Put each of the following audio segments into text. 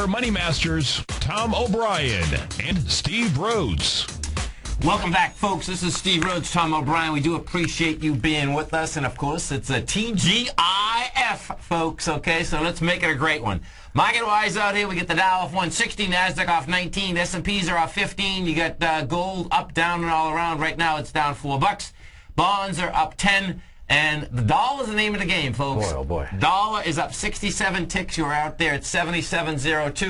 money masters, Tom O'Brien and Steve Rhodes. Welcome back, folks. This is Steve Rhodes, Tom O'Brien. We do appreciate you being with us. And, of course, it's a TGIF, folks, okay? So let's make it a great one. Market-wise out here, we get the Dow off 160, NASDAQ off 19, S&Ps are off 15. You got gold up, down, and all around. Right now, it's down $4. Bonds are up 10. And the dollar is the name of the game, folks. Boy, oh boy. Dollar is up 67 ticks. You're out there at 77.02.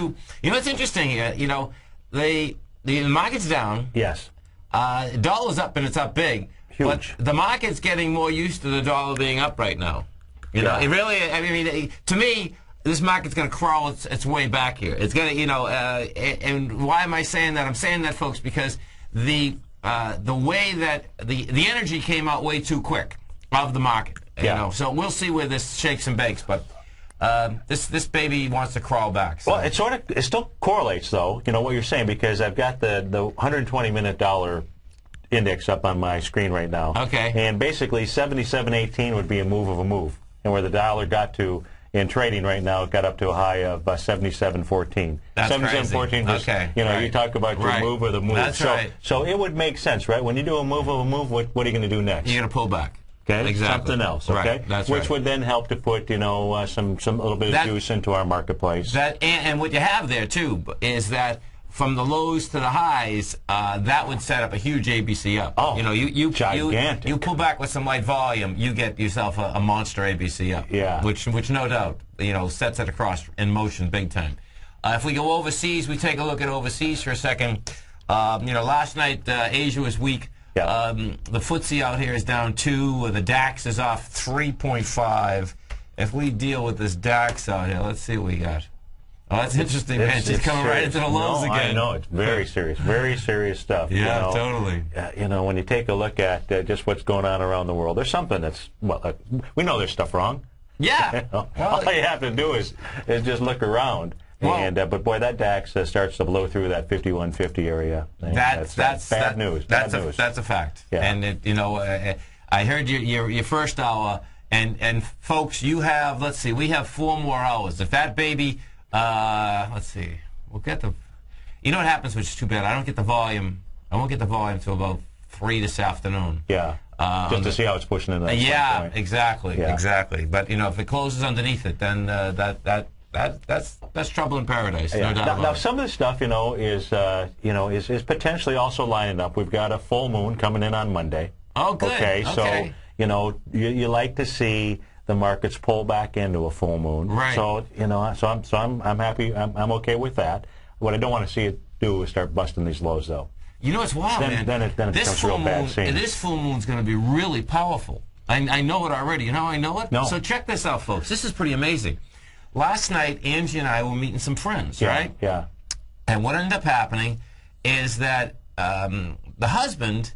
You know what's interesting here? You know, the market's down. Yes. Dollar's up, and it's up big. Huge. But the market's getting more used to the dollar being up right now. You know, it really, I mean, to me, this market's going to crawl its way back here. It's going to, you know, and why am I saying that? I'm saying that, folks, because the way that the energy came out way too quick of the market. You know, so we'll see where this shakes and bakes, but this baby wants to crawl back. So. Well, it still correlates, though, you know, what you're saying, because I've got the 120-minute dollar index up on my screen right now. Okay. And basically 77.18 would be a move of a move. And where the dollar got to in trading right now, it got up to a high of 77.14. That's 77.14. Okay. You know, you talk about your move or the move. That's right. So it would make sense, right? When you do a move of a move, what are you going to do next? You're going to pull back. Okay, exactly. Something else, okay? Right. That's Which right. would then help to put, you know, some little bit of juice into our marketplace. And what you have there, too, is that from the lows to the highs, that would set up a huge ABC up. Oh, you know, gigantic. You pull back with some light volume, you get yourself a monster ABC up. Yeah. Which no doubt, you know, sets it across in motion big time. If we go overseas, we take a look at overseas for a second. You know, last night Asia was weak. Yeah. The FTSE out here is down 2. The DAX is off 3.5. If we deal with this DAX out here, let's see what we got. Oh, that's interesting, man. She's coming right into the lows again. I know. It's very serious stuff. Yeah, you know, totally. You know, when you take a look at just what's going on around the world, there's something that's, well, we know there's stuff wrong. Yeah. You know, well, all you have to do is just look around. Well, but boy, that DAX starts to blow through that 5150 area. That's bad news. That's bad news. That's a fact. Yeah. And you know, I heard your first hour, and folks, you have, let's see, we have 4 more hours. If that baby, let's see, we'll get the. You know what happens, which is too bad. I don't get the volume. I won't get the volume until about 3 this afternoon. Yeah. Just to see how it's pushing in. Yeah, exactly, yeah. Exactly. But you know, if it closes underneath it, then that's trouble in paradise. Yeah. No doubt about now it. some of this stuff, is potentially also lining up. We've got a full moon coming in on Monday. Oh, good. Okay, so you know you like to see the markets pull back into a full moon. Right. So you know, I'm happy. I'm okay with that. What I don't want to see it do is start busting these lows, though. You know, it's wild, man. Then it becomes a real bad scene. This full moon's going to be really powerful. I know it already. You know how I know it? No. So check this out, folks. This is pretty amazing. Last night, Angie and I were meeting some friends, Yeah, right? Yeah. And what ended up happening is that the husband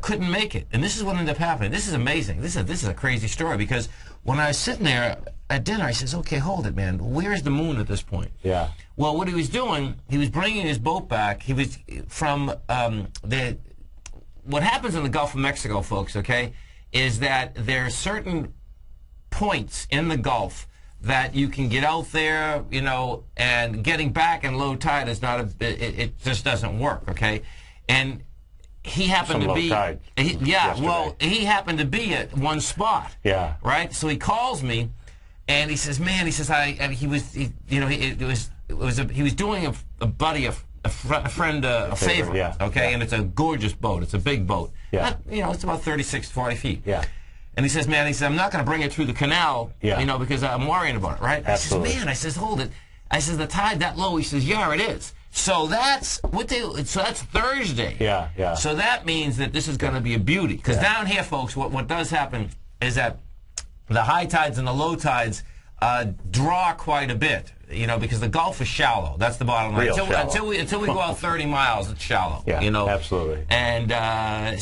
couldn't make it. And this is what ended up happening. This is amazing. This is a crazy story, because when I was sitting there at dinner, I says, okay, hold it, man. Where's the moon at this point? Yeah. Well, what he was doing, he was bringing his boat back. He was from what happens in the Gulf of Mexico, folks, okay, is that there are certain points in the Gulf that you can get out there, you know, and getting back in low tide is not it just doesn't work, okay? And he happened to be, he happened to be at one spot, right? So he calls me, and he says, man, he says, he was doing a buddy, a friend, a favor, okay? And it's a gorgeous boat. It's a big boat. Yeah. You know, it's about 36, 40 feet. Yeah. And he says, man, he said, I'm not going to bring it through the canal, you know, because I'm worrying about it, right? Absolutely. I says, man, I says, hold it. I says, the tide that low? He says, yeah, it is. So that's that's Thursday. Yeah, yeah. So that means that this is going to be a beauty. Because down here, folks, what does happen is that the high tides and the low tides draw quite a bit, you know, because the Gulf is shallow. That's the bottom line. Until we go out 30 miles, it's shallow. Yeah, you know, absolutely. And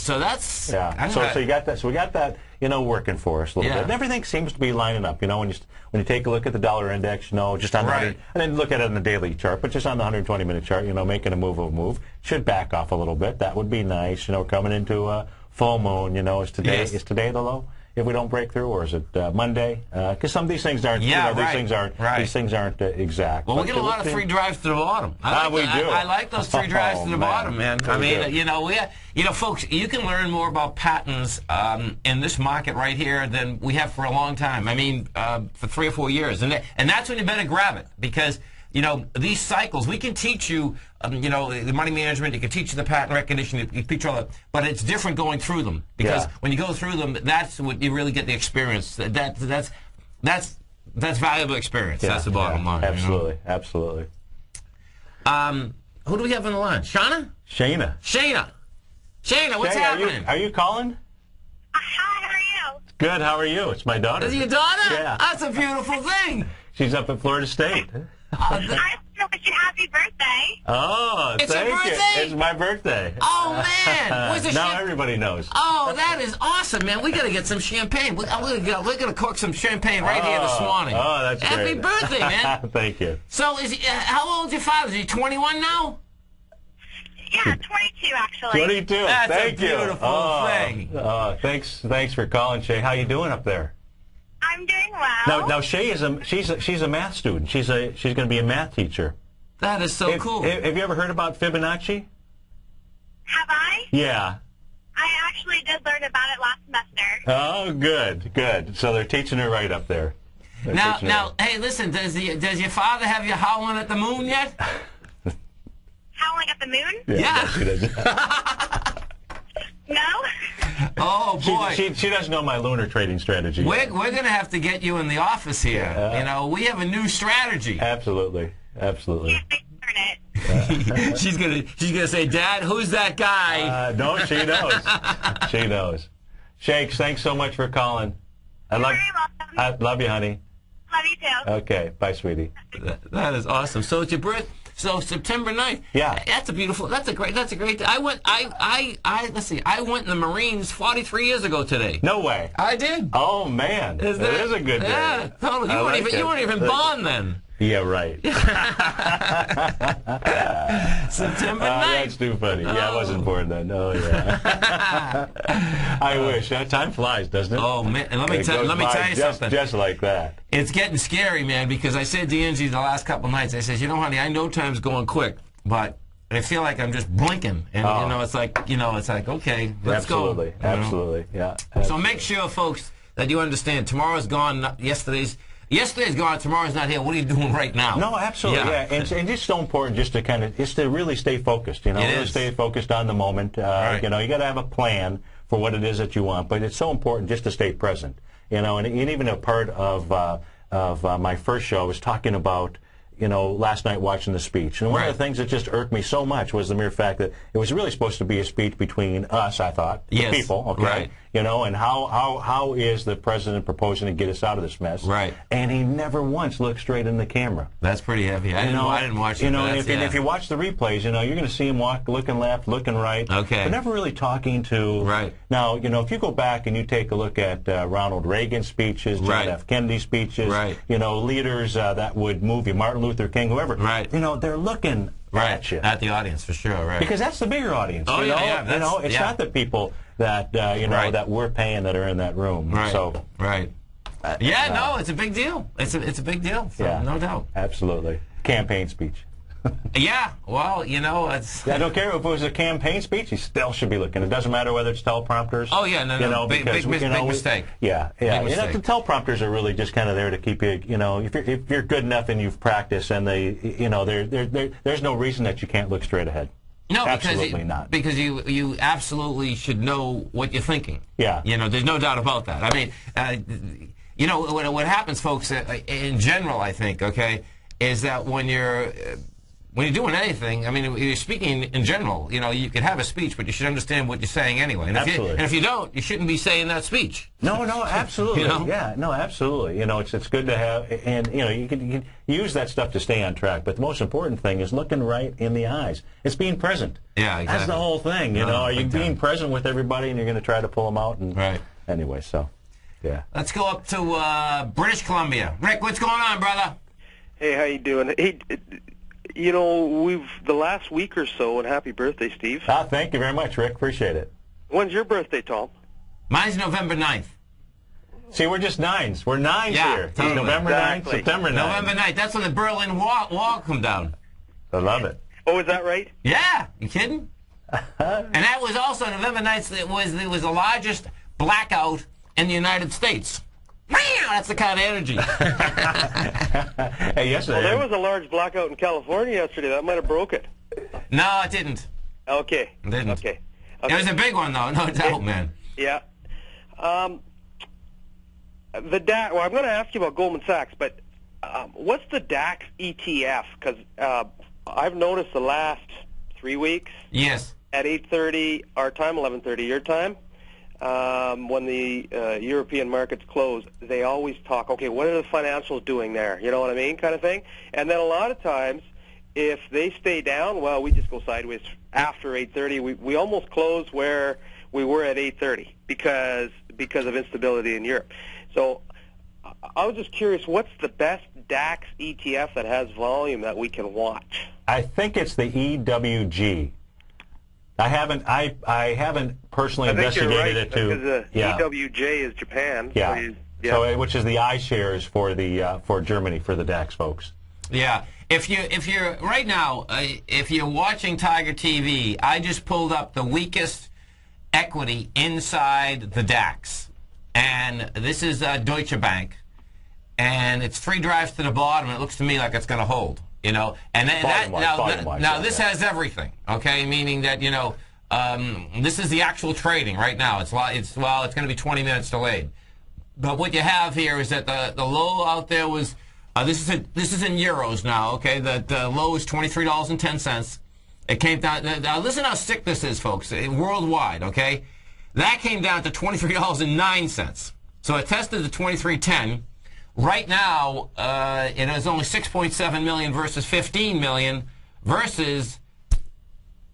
so that's So you got that. So we got that, you know, working for us a little bit. And everything seems to be lining up. You know, when you take a look at the dollar index, you know, just on the and then look at it on the daily chart, but just on the 120-minute chart, you know, making a move should back off a little bit. That would be nice. You know, coming into a full moon. You know, is today the low? if we don't break through, or is it Monday? Because some of these things aren't. Yeah, these things aren't exact. Well, we get a lot of free drives to the bottom. We do. I like those free drives to the bottom, man. I mean, folks, you can learn more about patents in this market right here than we have for a long time. I mean, for 3 or 4 years, and that's when you better grab it, because these cycles, we can teach you, the money management, you can teach you the patent recognition, you can teach all that, but it's different going through them, because when you go through them, that's what you really get the experience. That's valuable experience. That's the bottom line. Absolutely, absolutely. Who do we have on the line? Shana, what's happening? Are you calling? Hi, how are you? Good, how are you? It's my daughter. Is it your daughter? Yeah. That's a beautiful thing. She's up at Florida State. I just want to wish you happy birthday. Oh, it's thank your birthday? you. It's my birthday. Oh, man. Where's the now everybody knows. Oh, that is awesome, man. We got to get some champagne. We're going to cook some champagne right here this morning. Oh, that's great. Happy birthday, man. Thank you. So, how old is your father? Is he 21 now? Yeah, 22, actually. 22. That's Thank a beautiful thing. Thanks for calling, Shay. How you doing up there? I'm doing well. Now Shay is she's a math student. She's going to be a math teacher. That is so cool. Have you ever heard about Fibonacci? Have I? Yeah. I actually did learn about it last semester. Oh, good. So they're teaching her right up there. Now, hey, listen. Does your father have you howling at the moon yet? Howling at the moon? Yeah. She doesn't. No? Oh, boy. She doesn't know my lunar trading strategy. We're going to have to get you in the office here. We have a new strategy. Absolutely. Can't wait to learn it. She's gonna say, Dad, who's that guy? No, she knows. She knows. Shakes, thanks so much for calling. You're very welcome. I love you, honey. Love you too. Okay, bye, sweetie. That is awesome. So it's your birthday. So September 9th. Yeah. That's a great day. I went in the Marines 43 years ago today. No way. I did. Oh, man. That is a good day. Yeah, totally. You weren't even born then. Yeah, right. September 9th. That's too funny. Yeah, I wasn't born then. Oh, yeah. I wish. Time flies, doesn't it? Oh, man. And let me tell you something. Just like that. It's getting scary, man, because I said to Angie the last couple nights, I said, honey, I know time's going quick, but I feel like I'm just blinking. And, it's like, okay, let's go. Absolutely. Yeah. So make sure, folks, that you understand. Tomorrow's gone. Yesterday's gone. Tomorrow's not here. What are you doing right now? No, absolutely. Yeah. And it's so important just to really stay focused. Really stay focused on the moment. Right. You got to have a plan for what it is that you want, but it's so important just to stay present. And even a part of my first show, I was talking about, last night watching the speech. And one of the things that just irked me so much was the mere fact that it was really supposed to be a speech between us, I thought, the people, okay? Right. And how is the president proposing to get us out of this mess? Right. And he never once looked straight in the camera. That's pretty heavy. I didn't watch it. And if you watch the replays, you're going to see him looking left, looking right. Okay. But never really talking to. Right. Now, if you go back and you take a look at Ronald Reagan's speeches, John F. Kennedy's speeches, leaders that would move you, Martin Luther King, whoever. Right. They're looking at you. At the audience, for sure. Right. Because that's the bigger audience. Oh, it's not the people that that we're paying that are in that room. Right. So. Right. No, it's a big deal. It's a big deal. So, no doubt. Absolutely. Campaign speech. Yeah. Well, it's. I don't care if it was a campaign speech. He still should be looking. It doesn't matter whether it's teleprompters. Oh yeah, no. Big mistake. Yeah. The teleprompters are really just kind of there to keep you. If you're good enough and you've practiced, and there's no reason that you can't look straight ahead. No, absolutely not. Because you absolutely should know what you're thinking. Yeah. There's no doubt about that. I mean, what happens, folks, in general, I think, okay, is that when you're doing anything, I mean, you're speaking in general, you can have a speech, but you should understand what you're saying anyway. And absolutely. If you don't, you shouldn't be saying that speech. No, absolutely. Yeah, no, absolutely. It's good to have, and you can use that stuff to stay on track. But the most important thing is looking right in the eyes. It's being present. Yeah, exactly. That's the whole thing. Are you being present with everybody, and you're going to try to pull them out? And right. Anyway, so yeah. Let's go up to British Columbia. Rick, what's going on, brother? Hey, how you doing? Hey. We've the last week or so, and happy birthday, Steve. Thank you very much, Rick. Appreciate it. When's your birthday, Tom? Mine's November 9th. See, we're just nines. We're nines here. Totally. November 9th, September 9th. November 9th. That's when the Berlin Wall come down. I love it. Oh, is that right? Yeah, you kidding? And that was also November 9th. It was the largest blackout in the United States. That's the kind of energy. Hey, yesterday. Well, there was a large blackout in California yesterday. That might have broke it. No, it didn't. Okay. It didn't. Okay. It was a big one, though. No doubt, man. Yeah. The DAX. Well, I'm going to ask you about Goldman Sachs, but what's the DAX ETF? Because I've noticed the last 3 weeks. Yes. At 8:30 our time, 11:30 your time, when the European markets close, they always talk, okay, what are the financials doing there? You know what I mean, kind of thing. And then a lot of times, if they stay down, well, we just go sideways after 8:30. We almost close where we were at 8:30 because of instability in Europe. So I was just curious, what's the best DAX ETF that has volume that we can watch? I think it's the EWG. I haven't personally investigated it too. Because EWJ is Japan. Yeah. So which is the iShares for Germany for the DAX folks. Yeah. If you're right now, if you're watching Tiger TV, I just pulled up the weakest equity inside the DAX, and this is Deutsche Bank, and it's 3 drives to the bottom. And it looks to me like it's going to hold. You know, and now this has everything. Okay, meaning that this is the actual trading right now. It's going to be 20 minutes delayed. But what you have here is that the low out there was this is in euros now. Okay, the low is $23.10. It came down. Now listen how sick this is, folks. Worldwide, okay, that came down to $23.09. So it tested the 23.10. Right now, it is only 6.7 million versus 15 million versus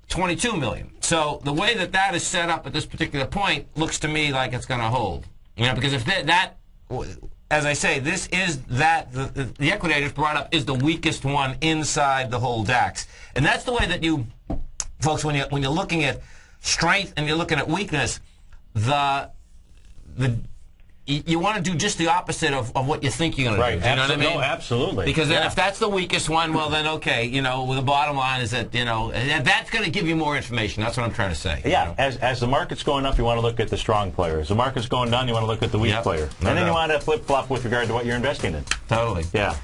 22 million. So the way that is set up at this particular point looks to me like it's going to hold. You know, because if that, as I say, this is the equity I just brought up is the weakest one inside the whole DAX, and that's the way that you, folks, when you're looking at strength and you're looking at weakness, you want to do just the opposite of what you think you're going to do. You know what I mean? No, absolutely. Because then if that's the weakest one, well then okay, the bottom line is that, that's going to give you more information. That's what I'm trying to say. Yeah, as the market's going up, you want to look at the strong player. As the market's going down, you want to look at the weak player. And then you want to flip-flop with regard to what you're investing in. Totally. Yeah.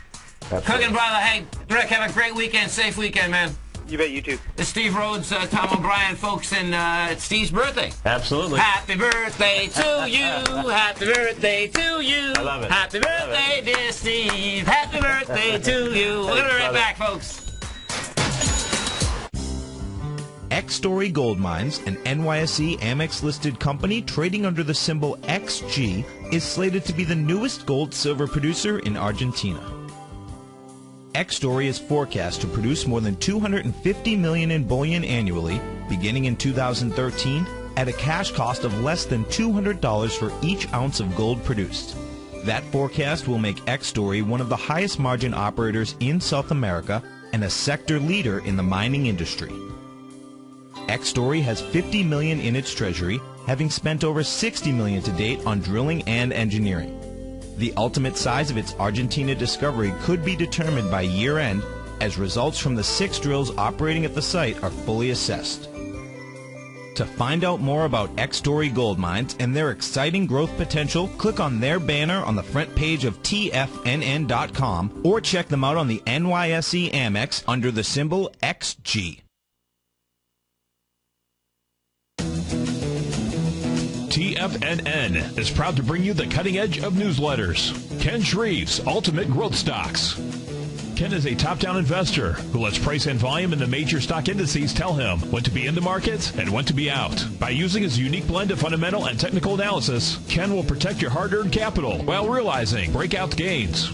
Cooking, brother. Hey, Rick, have a great weekend. Safe weekend, man. You bet, you too. It's Steve Rhodes, Tom O'Brien, folks, and it's Steve's birthday. Absolutely. Happy birthday to you. Happy birthday to you. I love it. Happy birthday, dear Steve. Happy birthday to you. We're going to be right back, folks. Extorre Gold Mines, an NYSE Amex-listed company trading under the symbol XG, is slated to be the newest gold-silver producer in Argentina. Extorre is forecast to produce more than $250 million in bullion annually, beginning in 2013, at a cash cost of less than $200 for each ounce of gold produced. That forecast will make Extorre one of the highest margin operators in South America and a sector leader in the mining industry. Extorre has $50 million in its treasury, having spent over $60 million to date on drilling and engineering. The ultimate size of its Argentina discovery could be determined by year-end as results from the 6 drills operating at the site are fully assessed. To find out more about Extorre Gold Mines and their exciting growth potential, click on their banner on the front page of TFNN.com or check them out on the NYSE Amex under the symbol XG. TFNN is proud to bring you the cutting edge of newsletters. Ken Shreve's Ultimate Growth Stocks. Ken is a top-down investor who lets price and volume in the major stock indices tell him when to be in the market and when to be out. By using his unique blend of fundamental and technical analysis, Ken will protect your hard-earned capital while realizing breakout gains.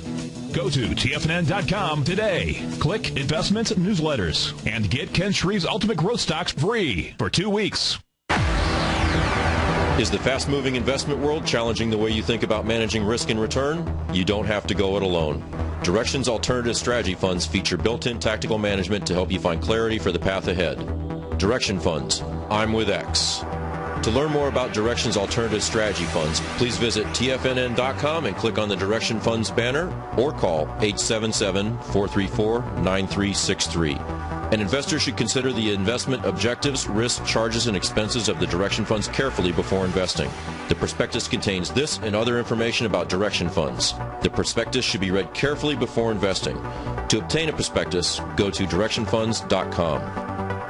Go to TFNN.com today. Click Investments Newsletters and get Ken Shreve's Ultimate Growth Stocks free for 2 weeks. Is the fast-moving investment world challenging the way you think about managing risk and return? You don't have to go it alone. Direction's alternative strategy funds feature built-in tactical management to help you find clarity for the path ahead. Direction Funds. I'm with X. To learn more about Directions Alternative Strategy Funds, please visit tfnn.com and click on the Direction Funds banner or call 877-434-9363. An investor should consider the investment objectives, risks, charges, and expenses of the Direction Funds carefully before investing. The prospectus contains this and other information about Direction Funds. The prospectus should be read carefully before investing. To obtain a prospectus, go to directionfunds.com.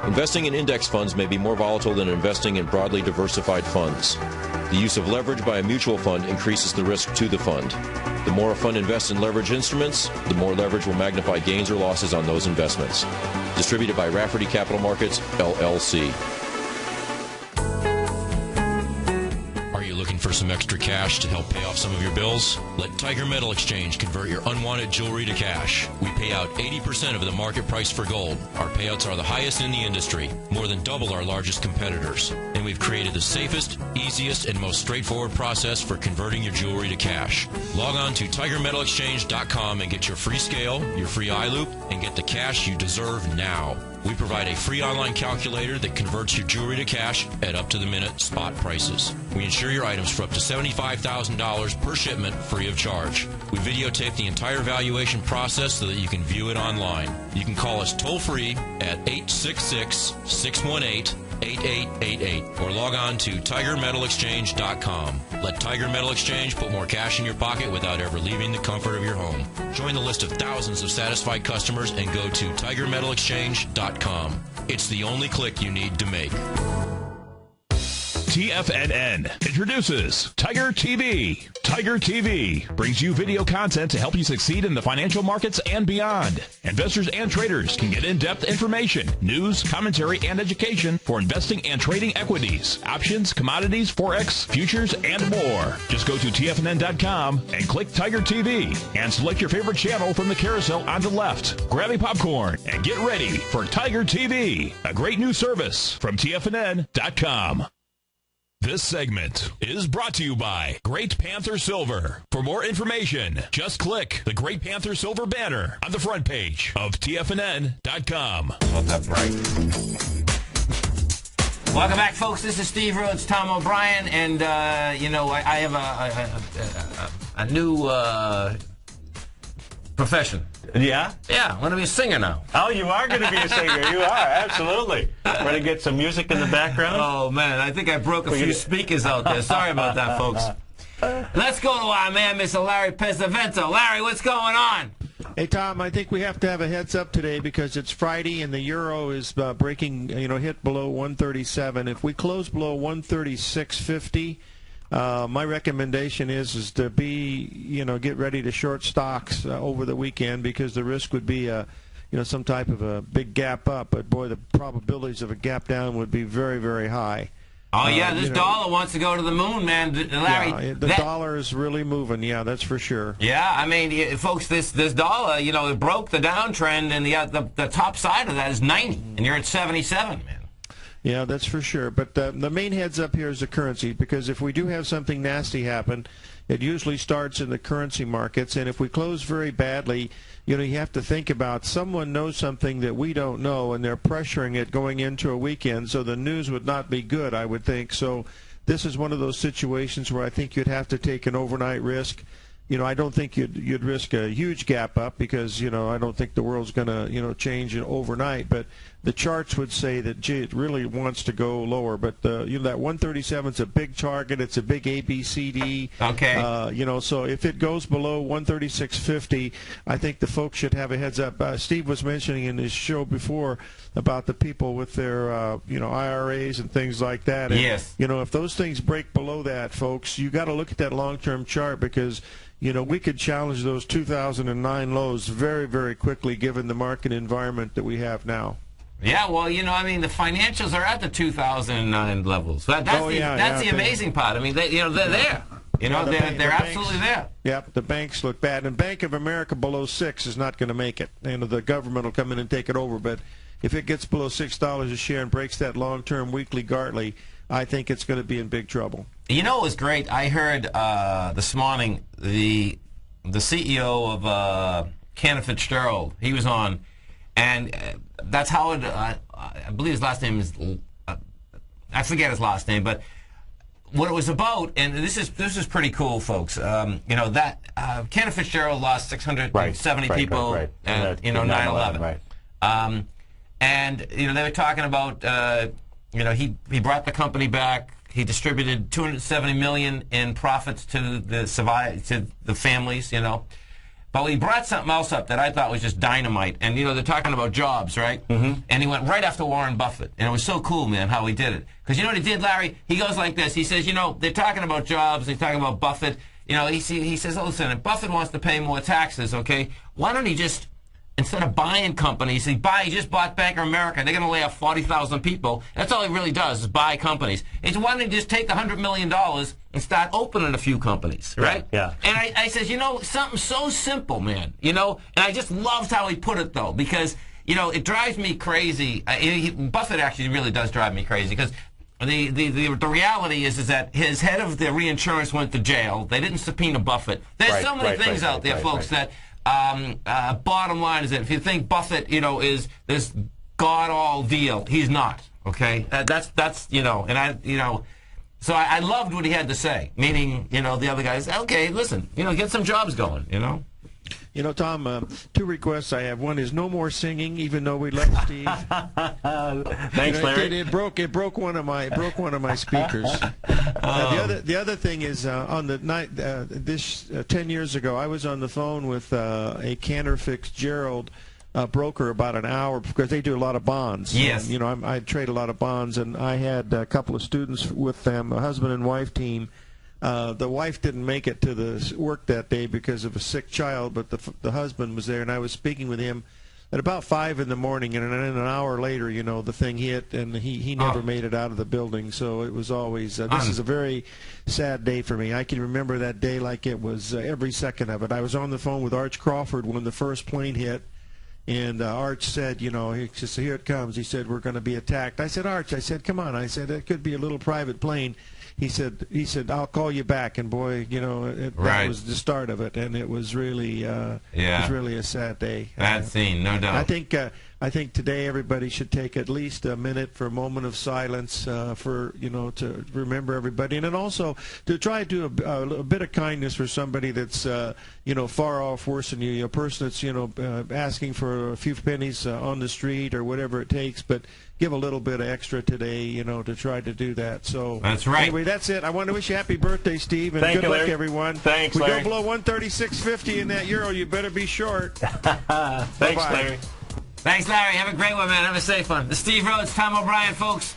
Investing in index funds may be more volatile than investing in broadly diversified funds. The use of leverage by a mutual fund increases the risk to the fund. The more a fund invests in leverage instruments, the more leverage will magnify gains or losses on those investments. Distributed by Rafferty Capital Markets, LLC. For some extra cash to help pay off some of your bills? Let Tiger Metal Exchange convert your unwanted jewelry to cash. We pay out 80% of the market price for gold. Our payouts are the highest in the industry, more than double our largest competitors. And we've created the safest, easiest, and most straightforward process for converting your jewelry to cash. Log on to TigerMetalExchange.com and get your free scale, your free eye loop, and get the cash you deserve now. We provide a free online calculator that converts your jewelry to cash at up-to-the-minute spot prices. We insure your items for up to $75,000 per shipment free of charge. We videotape the entire valuation process so that you can view it online. You can call us toll-free at 866-618-8888 or log on to TigerMetalExchange.com. Let Tiger Metal Exchange put more cash in your pocket without ever leaving the comfort of your home. Join the list of thousands of satisfied customers and go to TigerMetalExchange.com. It's the only click you need to make. TFNN introduces Tiger TV. Tiger TV brings you video content to help you succeed in the financial markets and beyond. Investors and traders can get in-depth information, news, commentary, and education for investing and trading equities, options, commodities, forex, futures, and more. Just go to TFNN.com and click Tiger TV and select your favorite channel from the carousel on the left. Grab a popcorn and get ready for Tiger TV, a great new service from TFNN.com. This segment is brought to you by Great Panther Silver. For more information, just click the Great Panther Silver banner on the front page of TFNN.com. Well, that's right. Welcome back, folks. This is Steve Rhodes, Tom O'Brien, and, I have a new profession. Yeah? Yeah, I'm going to be a singer now. Oh, you are going to be a singer. You are, absolutely. We're going to get some music in the background. Oh, man, I think I broke a few speakers out there. Sorry about that, folks. Let's go to our man, Mr. Larry Pesavento. Larry, what's going on? Hey, Tom, I think we have to have a heads up today because it's Friday and the euro is breaking, hit below 137. If we close below 136.50, my recommendation is to be, get ready to short stocks over the weekend because the risk would be, some type of a big gap up. But boy, the probabilities of a gap down would be very, very high. Oh yeah, this dollar wants to go to the moon, man, Larry. Yeah, the dollar is really moving. Yeah, that's for sure. Yeah, I mean, folks, this dollar, it broke the downtrend, and the top side of that is 90, and you're at 77, man. Yeah, that's for sure. But the main heads up here is the currency, because if we do have something nasty happen, it usually starts in the currency markets. And if we close very badly, you have to think about someone knows something that we don't know, and they're pressuring it going into a weekend. So the news would not be good, I would think. So this is one of those situations where I think you'd have to take an overnight risk. I don't think you'd risk a huge gap up because, I don't think the world's going to, change overnight. But the charts would say that, gee, it really wants to go lower. But, that 137 is a big target. It's a big ABCD. Okay. So if it goes below 136.50, I think the folks should have a heads up. Steve was mentioning in his show before about the people with their, IRAs and things like that. And, yes. If those things break below that, folks, you got to look at that long-term chart because we could challenge those 2009 lows very, very quickly given the market environment that we have now. Yeah, well, the financials are at the 2009 levels. That's the amazing part. I mean, they're there. They're absolutely there. Yep, the banks look bad. And Bank of America below 6 is not going to make it. The government will come in and take it over. But if it gets below $6 a share and breaks that long-term weekly Gartley, I think it's going to be in big trouble. It was great. I heard this morning the CEO of Cantor Fitzgerald. He was on, and that's Howard. I believe his last name is I forget his last name, but what it was about, and this is pretty cool, folks. You know, that Cantor Fitzgerald lost 670 people at 9/11. Right. And you know, they were talking about you know, he brought the company back. He distributed $270 million in profits to the families. You know. But he brought something else up that I thought was just dynamite. And, you know, they're talking about jobs, right? Mm-hmm. And he went right after Warren Buffett. And it was so cool, man, how he did it. Because you know what he did, Larry? He goes like this. He says, you know, they're talking about jobs. They're talking about Buffett. You know, he says, oh, listen, if Buffett wants to pay more taxes, okay, why don't he just, instead of buying companies, he just bought Bank of America. They're going to lay off 40,000 people. That's all he really does is buy companies. He said, why don't he just take the $100 million and start opening a few companies, right? Yeah. And I says, you know, something so simple, man, you know, and I just loved how he put it, though, because, you know, it drives me crazy. Buffett actually really does drive me crazy, because the reality is that his head of the reinsurance went to jail. They didn't subpoena Buffett. There's so many things out there, folks, that bottom line is that if you think Buffett, you know, is this god-all deal, he's not, okay? That's you know, and you know, so I loved what he had to say, meaning, you know, the other guys, okay, listen, you know, get some jobs going, you know? You know, Tom, 2 requests I have. One is no more singing, even though we love Steve. Thanks, Larry. It broke one of my speakers. The other thing is on the night 10 years ago, I was on the phone with a Cantor Fitzgerald broker about an hour, because they do a lot of bonds. Yes. You know, I trade a lot of bonds, and I had a couple of students with them, a husband and wife team. The wife didn't make it to the work that day because of a sick child, but the husband was there, and I was speaking with him at about 5 in the morning, and then an hour later, you know, the thing hit, and he never made it out of the building. So it was always, this is a very sad day for me. I can remember that day like it was every second of it. I was on the phone with Arch Crawford when the first plane hit, and Arch said, you know, he said, here it comes. He said, we're going to be attacked. I said, Arch, I said, come on. I said, it could be a little private plane. He said, I'll call you back, and boy, you know, that was the start of it, and it was really, it was really a sad day. Bad scene, no doubt. I think today everybody should take at least a minute for a moment of silence for, you know, to remember everybody, and then also to try to do a bit of kindness for somebody that's, you know, far off worse than you, a person that's, you know, asking for a few pennies on the street or whatever it takes, but give a little bit of extra today, you know, to try to do that. So that's right. Anyway, that's it. I want to wish you happy birthday, Steve, and good luck, everyone. Thanks, we Larry. go below 136.50 in that euro. You better be short. Thanks, Larry. Thanks, Larry. Have a great one, man. Have a safe one. The Steve Rhodes, Tom O'Brien, folks.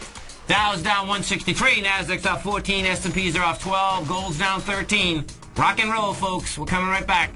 Dow's down 163. Nasdaq's up 14. S&Ps are off 12. Gold's down 13. Rock and roll, folks. We're coming right back.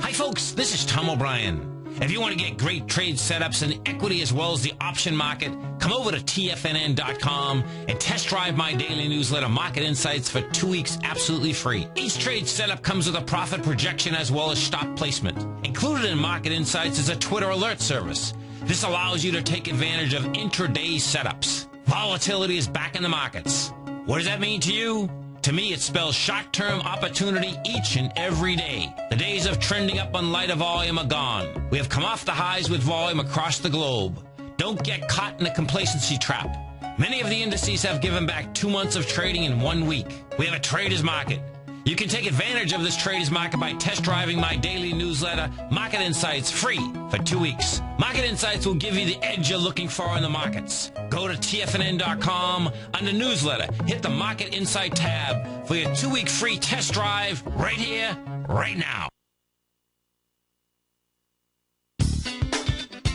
Hi, folks. This is Tom O'Brien. If you want to get great trade setups in equity as well as the option market, come over to TFNN.com and test drive my daily newsletter, Market Insights, for 2 weeks absolutely free. Each trade setup comes with a profit projection as well as stop placement. Included in Market Insights is a Twitter alert service. This allows you to take advantage of intraday setups. Volatility is back in the markets. What does that mean to you? To me, it spells short-term opportunity each and every day. The days of trending up on lighter volume are gone. We have come off the highs with volume across the globe. Don't get caught in a complacency trap. Many of the indices have given back 2 months of trading in 1 week. We have a trader's market. You can take advantage of this trader's market by test driving my daily newsletter, Market Insights, free for 2 weeks. Market Insights will give you the edge you're looking for in the markets. Go to TFNN.com under newsletter. Hit the Market Insight tab for your 2-week free test drive right here, right now.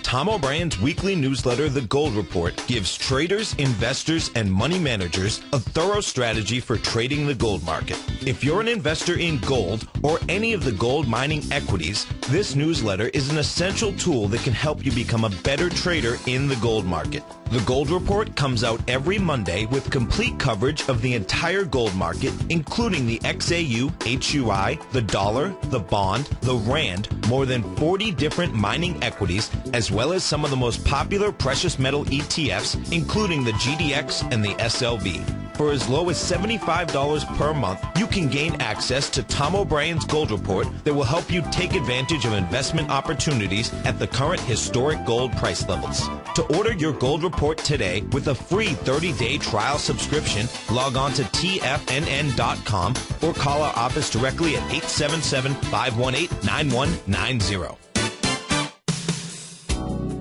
Tom O'Brien's weekly newsletter, The Gold Report, gives traders, investors, and money managers a thorough strategy for trading the gold market. If you're an investor in gold or any of the gold mining equities, this newsletter is an essential tool that can help you become a better trader in the gold market. The Gold Report comes out every Monday with complete coverage of the entire gold market, including the XAU, HUI, the dollar, the bond, the rand, more than 40 different mining equities, as well as some of the most popular precious metal ETFs, including the GDX and the SLV. For as low as $75 per month, you can gain access to Tom O'Brien's Gold Report that will help you take advantage of investment opportunities at the current historic gold price levels. To order your Gold Report today with a free 30-day trial subscription, log on to tfnn.com or call our office directly at 877-518-9190.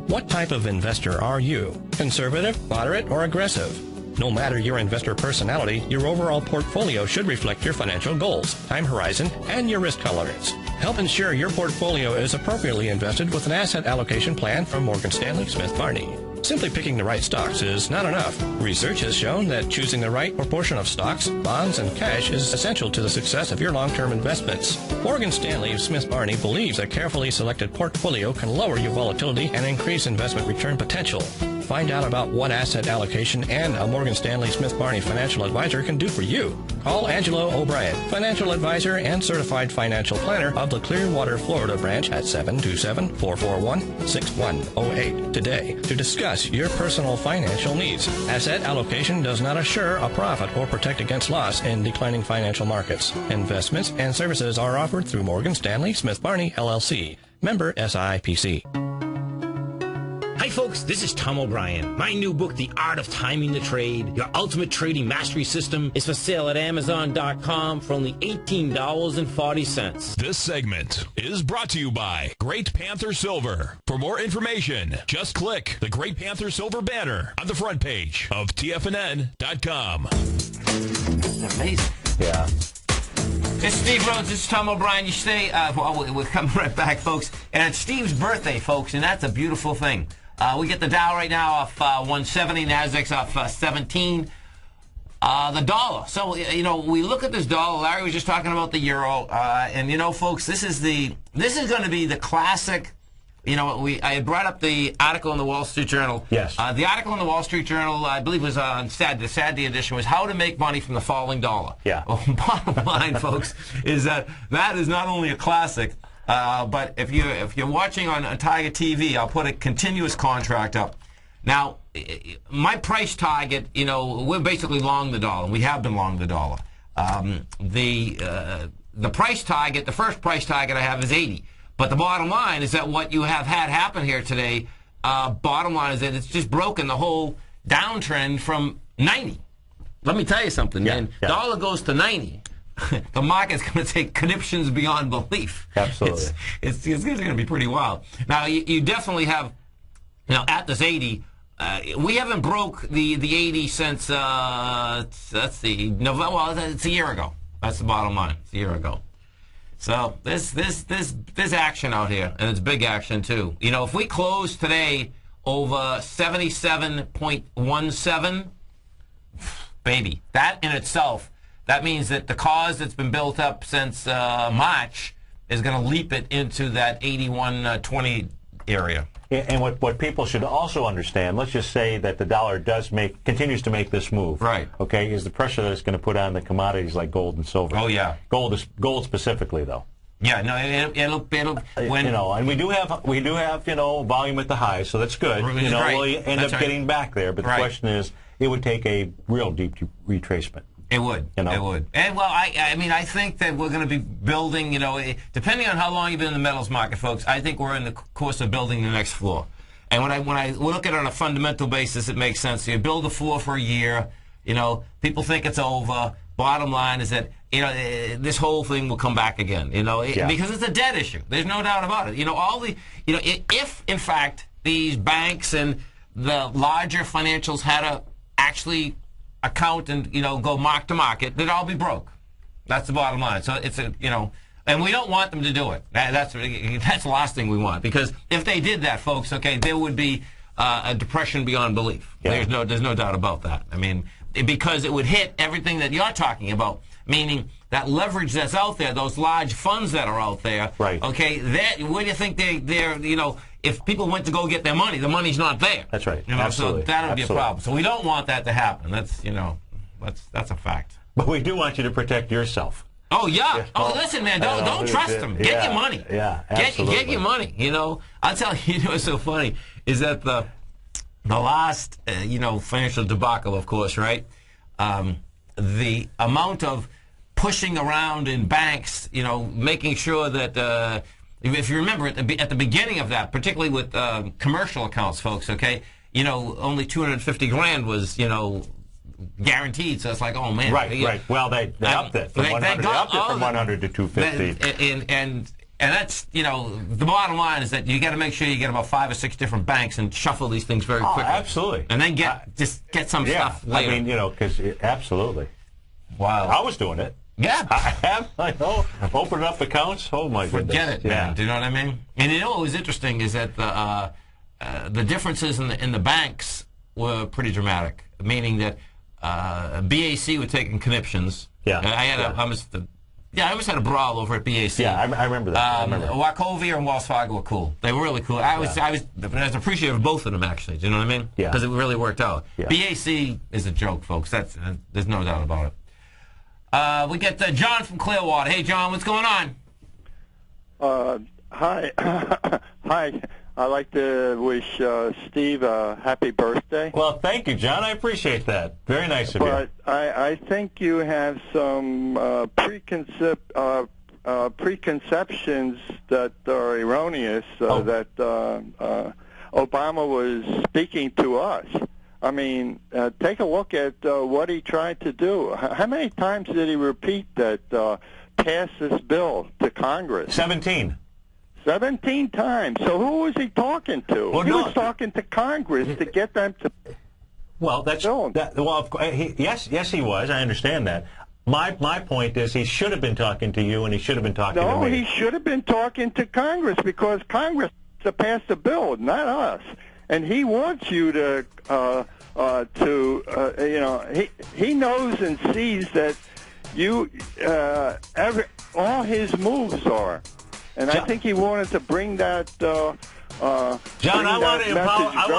What type of investor are you? Conservative, moderate, or aggressive? No matter your investor personality, your overall portfolio should reflect your financial goals, time horizon, and your risk tolerance. Help ensure your portfolio is appropriately invested with an asset allocation plan from Morgan Stanley Smith Barney. Simply picking the right stocks is not enough. Research has shown that choosing the right proportion of stocks, bonds, and cash is essential to the success of your long-term investments. Morgan Stanley Smith Barney believes a carefully selected portfolio can lower your volatility and increase investment return potential. Find out about what asset allocation and a Morgan Stanley Smith Barney financial advisor can do for you. Call Angelo O'Brien, financial advisor and certified financial planner of the Clearwater, Florida branch at 727-441-6108 today to discuss your personal financial needs. Asset allocation does not assure a profit or protect against loss in declining financial markets. Investments and services are offered through Morgan Stanley Smith Barney, LLC. Member SIPC. Hi folks, this is Tom O'Brien. My new book, The Art of Timing the Trade, Your Ultimate Trading Mastery System, is for sale at Amazon.com for only $18.40. This segment is brought to you by Great Panther Silver. For more information, just click the Great Panther Silver banner on the front page of TFNN.com. Amazing. Yeah. It's Steve Rhodes. This is Tom O'Brien. You stay. We're coming right back, folks. And it's Steve's birthday, folks, and that's a beautiful thing. We get the Dow right now off 170, Nasdaq's off 17. The dollar. So, we look at this dollar. Larry was just talking about the euro. And, folks, this is going to be the classic. I had brought up the article in the Wall Street Journal. Yes. The article in the Wall Street Journal, I believe, was on the Saturday edition, was how to make money from the falling dollar. Yeah. Well, bottom line, folks, is that is not only a classic, but if you're watching on Tiger TV, I'll put a continuous contract up. Now, my price target, we're basically long the dollar. We have been long the dollar. The price target, the first price target I have is 80. But the bottom line is that what you have had happen here today, bottom line is that it's just broken the whole downtrend from 90. Let me tell you something, man. Dollar goes to 90. The market's going to take conniptions beyond belief. Absolutely. It's going to be pretty wild. Now, you definitely have, at this 80, we haven't broke the 80 since, let's see, November. Well, it's a year ago. That's the bottom line. It's a year ago. So there's action out here, and it's big action too. If we close today over 77.17, baby, that in itself, that means that the cause that's been built up since March is going to leap it into that 81.20 area. And what people should also understand, let's just say that the dollar continues to make this move. Right. Okay, is the pressure that it's going to put on the commodities like gold and silver. Oh yeah. Gold specifically though. Yeah, no, it'll when and we do have volume at the high, so that's good. Right. We'll end up getting back there, but the question is, it would take a real deep retracement. It would. It would. And, well, I think that we're going to be building, depending on how long you've been in the metals market, folks, I think we're in the course of building the next floor. And when I look at it on a fundamental basis, it makes sense. So you build a floor for a year, people think it's over. Bottom line is that, this whole thing will come back again, because it's a debt issue. There's no doubt about it. If, in fact, these banks and the larger financials had to actually account and go mark to market, they'd all be broke. That's the bottom line. So it's and we don't want them to do it. That's the last thing we want, because if they did that, folks, there would be a depression beyond belief. Yeah. There's no doubt about that. Because it would hit everything that you're talking about, meaning that leverage that's out there, those large funds that are out there. Right. Okay. Where do you think they're if people went to go get their money, the money's not there. That's right. So that would be a problem. So we don't want that to happen. That's that's a fact. But we do want you to protect yourself. Oh yeah. Oh, listen, man. Don't trust them. Get your money. Yeah. Absolutely. Get your money. I'll tell you. What's so funny is that the last financial debacle, of course, right? the amount of pushing around in banks, making sure that, if you remember at the beginning of that, particularly with commercial accounts, folks, okay, only 250 grand was, guaranteed. So it's like, oh man. Right. Well, they upped it from 100. They upped it from 100 to 250. And that's, the bottom line is that you got to make sure you get about 5 or 6 different banks and shuffle these things very quickly. Absolutely. And then get some stuff later. I mean, because absolutely. Wow. I was doing it. Yeah. I have. I know. Opening up accounts. Oh my goodness. Forget it, man. Do you know what I mean? And what was interesting is that the differences in the banks were pretty dramatic. Meaning that BAC were taking conniptions. Yeah. I almost had a brawl over at BAC. Yeah, I remember that. Wachovia and Wells Fargo were cool. They were really cool. I was appreciative of both of them, actually. Do you know what I mean? Yeah. Because it really worked out. Yeah. BAC is a joke, folks. There's no doubt about it. We get John from Clearwater. Hey, John, what's going on? Hi. Hi. I'd like to wish Steve a happy birthday. Well, thank you, John. I appreciate that. Very nice of you. But I think you have some preconceptions that are erroneous, that Obama was speaking to us. I mean, take a look at what he tried to do. How many times did he repeat that pass this bill to Congress? 17. 17 times. So who was he talking to? Well, he was talking to Congress to get them to. Well, yes, he was. I understand that. My point is he should have been talking to you, and he should have been talking to me. No, he should have been talking to Congress, because Congress has to pass the bill, not us. And he wants you to he knows and sees that you all his moves are. And I think he wanted to bring that. John, I want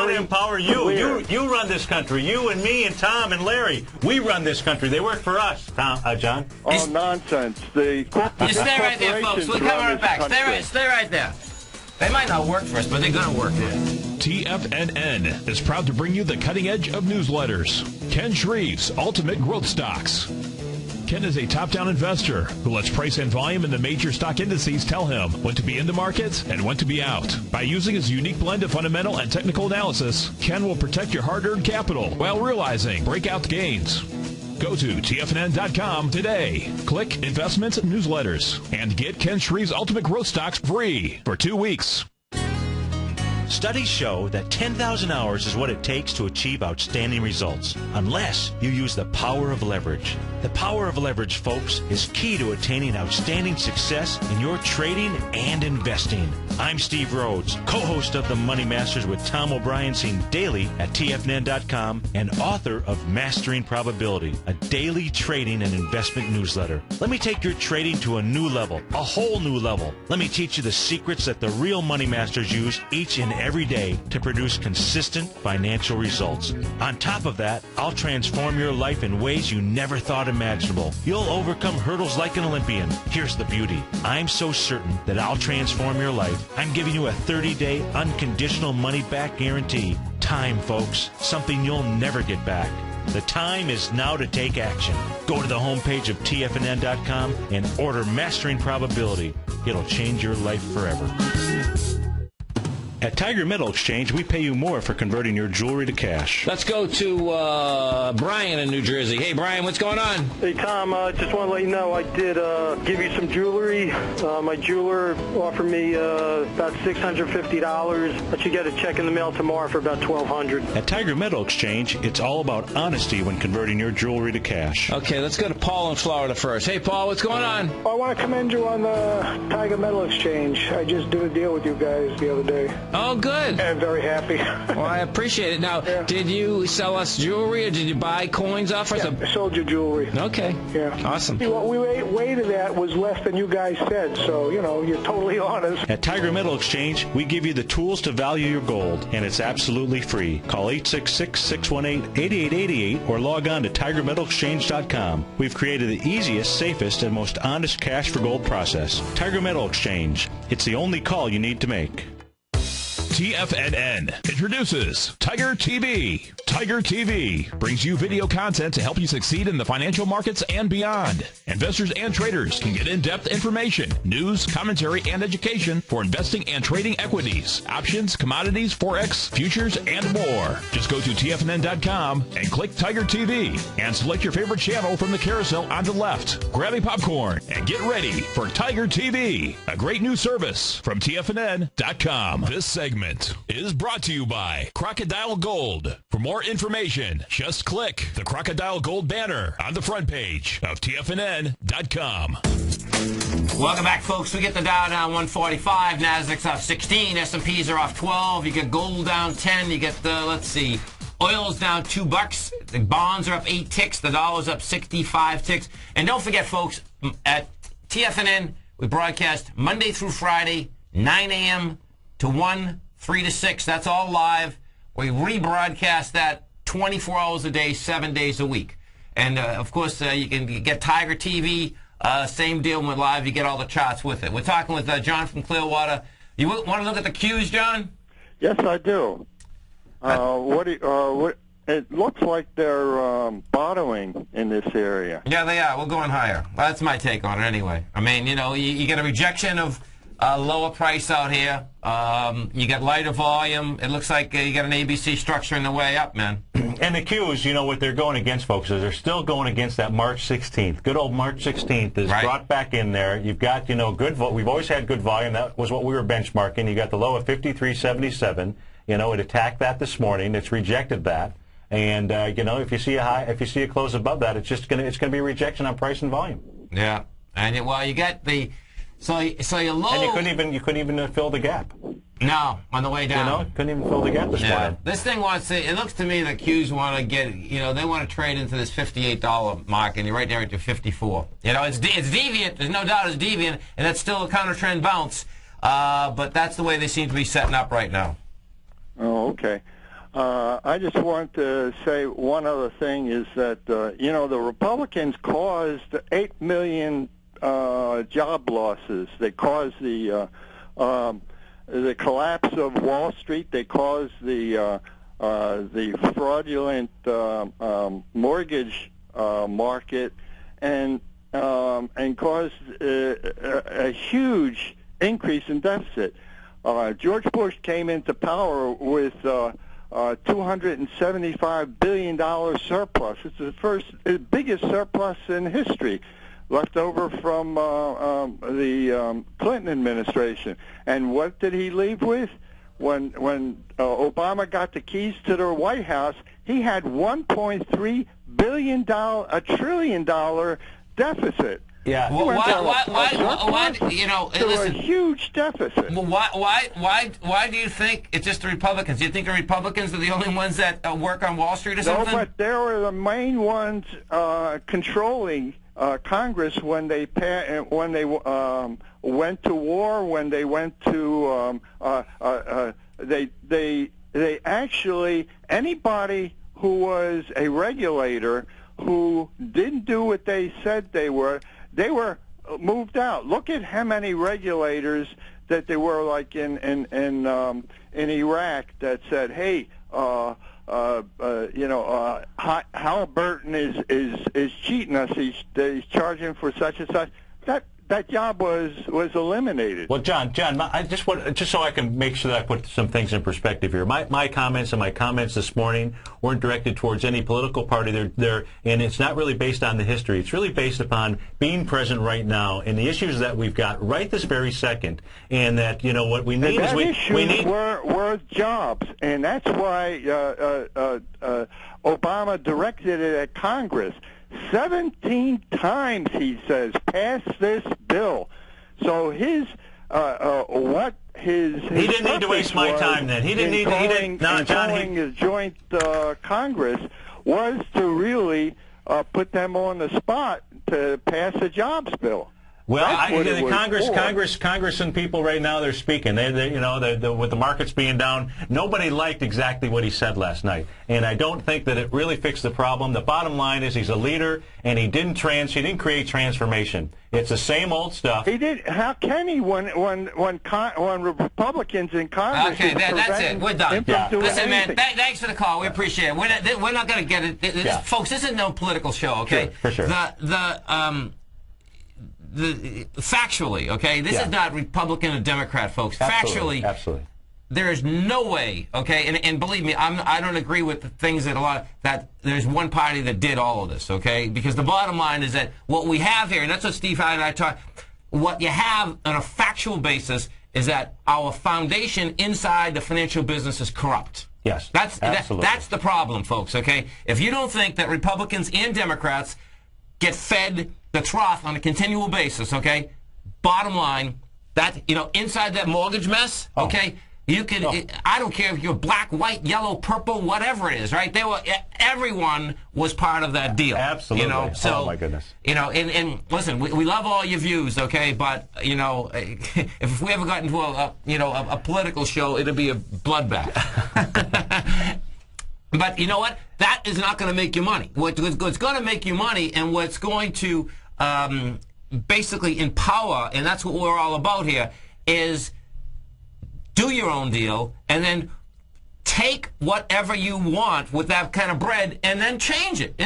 to empower you. You run this country. You and me and Tom and Larry. We run this country. They work for us, John. Oh, nonsense. You stay right there, folks. We'll come right back. Stay right there. They might not work for us, but they're going to work there. TFNN is proud to bring you the cutting edge of newsletters. Ken Shreve's Ultimate Growth Stocks. Ken is a top-down investor who lets price and volume in the major stock indices tell him when to be in the market and when to be out. By using his unique blend of fundamental and technical analysis, Ken will protect your hard-earned capital while realizing breakout gains. Go to TFNN.com today. Click Investments Newsletters and get Ken Shreve's Ultimate Growth Stocks free for 2 weeks. Studies show that 10,000 hours is what it takes to achieve outstanding results, unless you use the power of leverage. The power of leverage, folks, is key to attaining outstanding success in your trading and investing. I'm Steve Rhodes, co-host of the Money Masters with Tom O'Brien, seen daily at TFNN.com, and author of Mastering Probability, a daily trading and investment newsletter. Let me take your trading to a new level, a whole new level. Let me teach you the secrets that the real Money Masters use each and every day to produce consistent financial results. On top of that, I'll transform your life in ways you never thought imaginable. You'll overcome hurdles like an Olympian. Here's the beauty. I'm so certain that I'll transform your life. I'm giving you a 30-day unconditional money-back guarantee. Time, folks, something you'll never get back. The time is now to take action. Go to the homepage of TFNN.com and order Mastering Probability. It'll change your life forever. At Tiger Metal Exchange, we pay you more for converting your jewelry to cash. Let's go to Brian in New Jersey. Hey, Brian, what's going on? Hey, Tom, just want to let you know I did give you some jewelry. My jeweler offered me about $650. Let you get a check in the mail tomorrow for about $1,200. At Tiger Metal Exchange, it's all about honesty when converting your jewelry to cash. Okay, let's go to Paul in Florida first. Hey, Paul, what's going on? I want to commend you on the Tiger Metal Exchange. I just did a deal with you guys the other day. Oh, good. And very happy. Well, I appreciate it. Now, Did you sell us jewelry or did you buy coins off us? Yeah, I sold you jewelry. Okay. Yeah. Awesome. What we weighted at was less than you guys said, so, you're totally honest. At Tiger Metal Exchange, we give you the tools to value your gold, and it's absolutely free. Call 866-618-8888 or log on to TigerMetalExchange.com. We've created the easiest, safest, and most honest cash for gold process. Tiger Metal Exchange. It's the only call you need to make. TFNN introduces Tiger TV. Tiger TV brings you video content to help you succeed in the financial markets and beyond. Investors and traders can get in-depth information, news, commentary, and education for investing and trading equities, options, commodities, forex, futures, and more. Just go to TFNN.com and click Tiger TV and select your favorite channel from the carousel on the left. Grab a popcorn and get ready for Tiger TV, a great new service from TFNN.com. This segment is brought to you by Crocodile Gold. For more information, just click the Crocodile Gold banner on the front page of TFNN.com. Welcome back, folks. We get the Dow down 145, Nasdaq's off 16, S&Ps are off 12. You get gold down 10. You get the, let's see, oil's down $2. The bonds are up 8 ticks. The dollar's up 65 ticks. And don't forget, folks, at TFNN, we broadcast Monday through Friday, 9 a.m. to 1, 3 to 6. That's all live. We rebroadcast that 24 hours a day, 7 days a week. And, of course, you can get Tiger TV. Same deal with live. You get all the charts with it. We're talking with John from Clearwater. You want to look at the cues, John? Yes, I do. It looks like they're bottoming in this area. Yeah, they are. We're going higher. Well, that's my take on it anyway. I mean, you know, you get a rejection of lower price out here. You get lighter volume. It looks like you got an ABC structure in the way up, man. And the cues, you know, what they're going against, folks, is they're still going against that March 16th. Good old March 16th is brought back in there. You've got, you know, we've always had good volume. That was what we were benchmarking. You got the low of 53.77. You know, it attacked that this morning. It's rejected that. And you know, if you see a close above that, it's gonna be a rejection on price and volume. Yeah, and well, you get the so you're low. And you couldn't even fill the gap. No, on the way down. You know, couldn't even fill the gap this morning. This thing wants to. It looks to me that Qs want to get. You know, they want to trade into this $58 mark, and you're right there at your 54. You know, it's deviant. There's no doubt it's deviant, and that's still a counter trend bounce. But that's the way they seem to be setting up right now. Oh, okay. I just want to say one other thing is that, you know, the Republicans caused 8 million job losses. They caused the collapse of Wall Street. They caused the fraudulent mortgage market and caused a huge increase in deficit. George Bush came into power with $275 billion surplus. It's the biggest surplus in history, left over from the Clinton administration. And what did he leave with? When Obama got the keys to the White House, he had $1.3 billion, a $1 trillion deficit. Yeah. Why? You know, listen, a huge deficit. Well, why do you think it's just the Republicans? Do you think the Republicans are the only ones that work on Wall Street or something? No, but they were the main ones controlling Congress when they went to war. When they went to they actually, anybody who was a regulator who didn't do what they said they were moved out. Look at how many regulators that there were, like in Iraq, that said, "Hey, Halliburton is cheating us. He's charging for such and such." That job was eliminated. Well, John, I just so I can make sure that I put some things in perspective here. My comments this morning weren't directed towards any political party. They're and it's not really based on the history. It's really based upon being present right now and the issues that we've got right this very second. And that, you know, what we need is we need were jobs, and that's why Obama directed it at Congress. 17 times he says, pass this bill. So he didn't need to waste my time then. He didn't telling his joint Congress was to really put them on the spot to pass a jobs bill. Well, That's Congress and people right now, they're speaking. With the markets being down, nobody liked exactly what he said last night. And I don't think that it really fixed the problem. The bottom line is he's a leader, and he didn't create transformation. It's the same old stuff. He did. How can he when Republicans in Congress? Okay, that's it. We're done. Listen, man. Thanks for the call. We appreciate it. We're not going to get it, folks. This is no political show. Okay, for sure. Factually, okay, this is not Republican or Democrat, folks. Absolutely. Factually, there is no way, okay, and believe me, I don't agree with the things that there's one party that did all of this, okay, because the bottom line is that what we have here, and that's what Steve and I talked, what you have on a factual basis is that our foundation inside the financial business is corrupt. Yes, that's the problem, folks, okay? If you don't think that Republicans and Democrats get fed the trough on a continual basis, okay? Bottom line, that, inside that mortgage mess, okay, you can, I don't care if you're black, white, yellow, purple, whatever it is, right? Everyone was part of that deal. Absolutely. So, oh, my goodness. And listen, we love all your views, okay? But, if we ever got into a political show, it'll be a bloodbath. But you know what? That is not going to make you money. What's going to make you money and what's going to basically empower, and that's what we're all about here, is do your own deal and then take whatever you want with that kind of bread and then change it.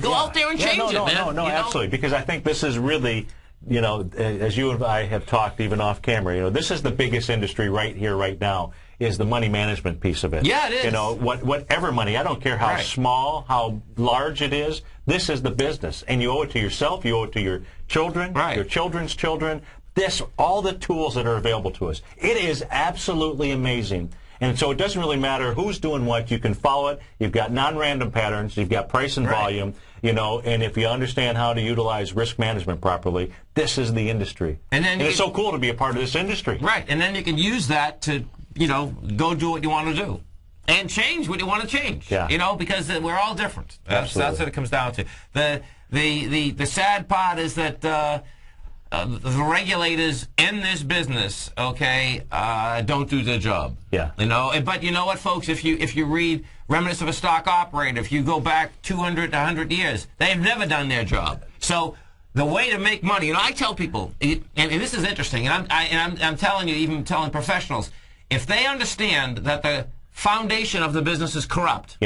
Go out there and change it, man. No, absolutely. Because I think this is really, as you and I have talked even off camera, this is the biggest industry right here, right now, is the money management piece of it. Yeah, it is. Whatever money, I don't care how small, how large it is, this is the business. And you owe it to yourself, you owe it to your children, your children's children, all the tools that are available to us. It is absolutely amazing. And so it doesn't really matter who's doing what. You can follow it. You've got non-random patterns. You've got price and volume, and if you understand how to utilize risk management properly, this is the industry. And it's so cool to be a part of this industry. Right. And then you can use that to go do what you want to do and change what you want to change. Yeah. Because we're all different. That's what it comes down to. The sad part is that the regulators in this business, don't do their job. Yeah. But you know what, folks? If you read Remnants of a Stock Operator, if you go back 200 to 100 years, they've never done their job. So the way to make money, I tell people, and this is interesting, and I'm telling you, even telling professionals, if they understand that the foundation of the business is corrupt,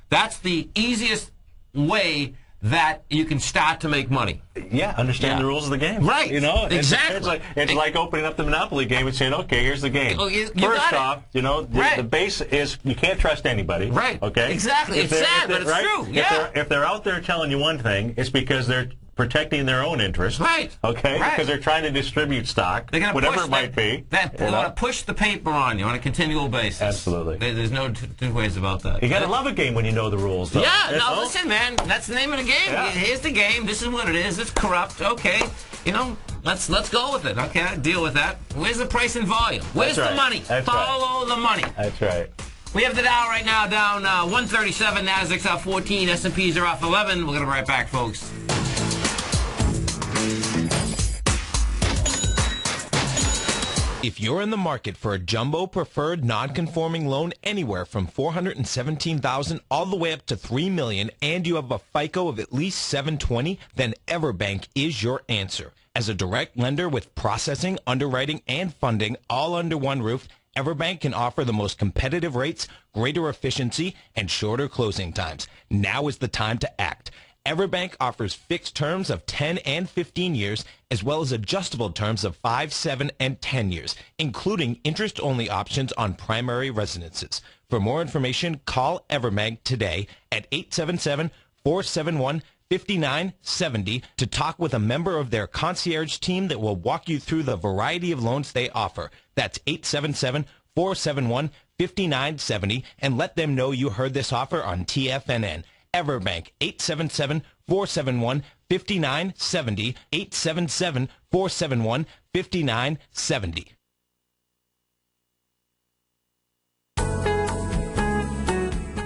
that's the easiest way that you can start to make money. Yeah, understand the rules of the game. Right. Exactly. It's like opening up the Monopoly game and saying, okay, here's the game. First off, the base is you can't trust anybody. Right. Okay? Exactly. It's sad, but it's true. If they're out there telling you one thing, it's because they're protecting their own interest. Right. Okay? Right. Because they're trying to distribute stock, whatever it might be. They want to push the paper on you on a continual basis. Absolutely. There's no two ways about that. You got to love a game when you know the rules, though. Yeah, listen, man. That's the name of the game. Yeah. Here's the game. This is what it is. It's corrupt. Okay. Let's go with it. Okay, deal with that. Where's the price and volume? Where's the money? Follow the money. That's right. We have the Dow right now down 137. Nasdaq's up 14. S&Ps are off 11. We're going to be right back, folks. If you're in the market for a jumbo preferred non-conforming loan anywhere from $417,000 all the way up to $3 million and you have a FICO of at least 720, then EverBank is your answer. As a direct lender with processing, underwriting, and funding all under one roof, EverBank can offer the most competitive rates, greater efficiency, and shorter closing times. Now is the time to act. EverBank offers fixed terms of 10 and 15 years, as well as adjustable terms of 5, 7, and 10 years, including interest-only options on primary residences. For more information, call EverBank today at 877-471-5970 to talk with a member of their concierge team that will walk you through the variety of loans they offer. That's 877-471-5970, and let them know you heard this offer on TFNN. EverBank, 877-471-5970, 877-471-5970.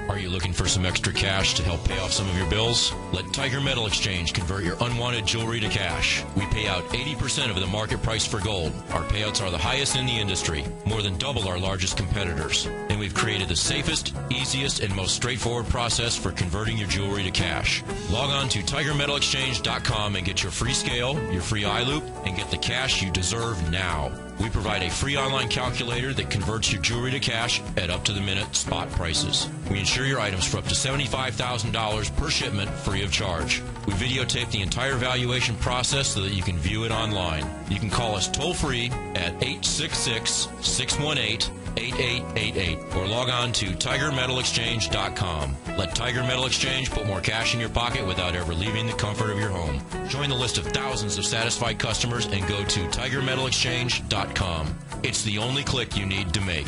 Are you Looking for some extra cash to help pay off some of your bills? Let Tiger Metal Exchange convert your unwanted jewelry to cash. We pay out 80% of the market price for gold. Our payouts are the highest in the industry, more than double our largest competitors. And we've created the safest, easiest, and most straightforward process for converting your jewelry to cash. Log on to TigerMetalExchange.com and get your free scale, your free eye loop, and get the cash you deserve now. We provide a free online calculator that converts your jewelry to cash at up-to-the-minute spot prices. We insure your items for up to $75,000 per shipment free of charge. We videotape the entire valuation process so that you can view it online. You can call us toll-free at 866-618-8888 or log on to TigerMetalExchange.com. Let Tiger Metal Exchange put more cash in your pocket without ever leaving the comfort of your home. Join the list of thousands of satisfied customers and go to TigerMetalExchange.com. It's the only click you need to make.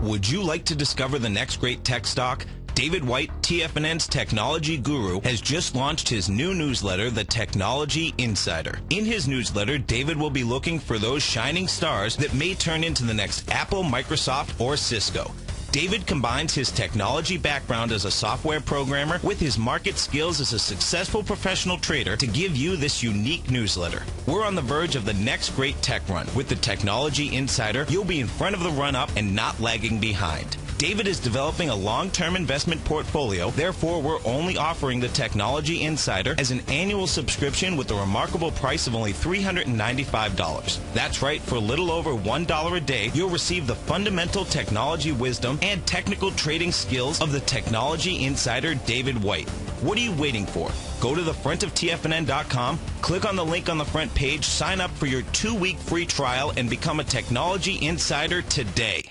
Would you like to discover the next great tech stock? David White, TFNN's technology guru, has just launched his new newsletter, The Technology Insider. In his newsletter, David will be looking for those shining stars that may turn into the next Apple, Microsoft, or Cisco. David combines his technology background as a software programmer with his market skills as a successful professional trader to give you this unique newsletter. We're on the verge of the next great tech run. With the Technology Insider, you'll be in front of the run-up and not lagging behind. David is developing a long-term investment portfolio, therefore we're only offering the Technology Insider as an annual subscription with a remarkable price of only $395. That's right, for a little over $1 a day, you'll receive the fundamental technology wisdom and technical trading skills of the Technology Insider David White. What are you waiting for? Go to the front of TFNN.com, click on the link on the front page, sign up for your 2-week free trial, and become a Technology Insider today.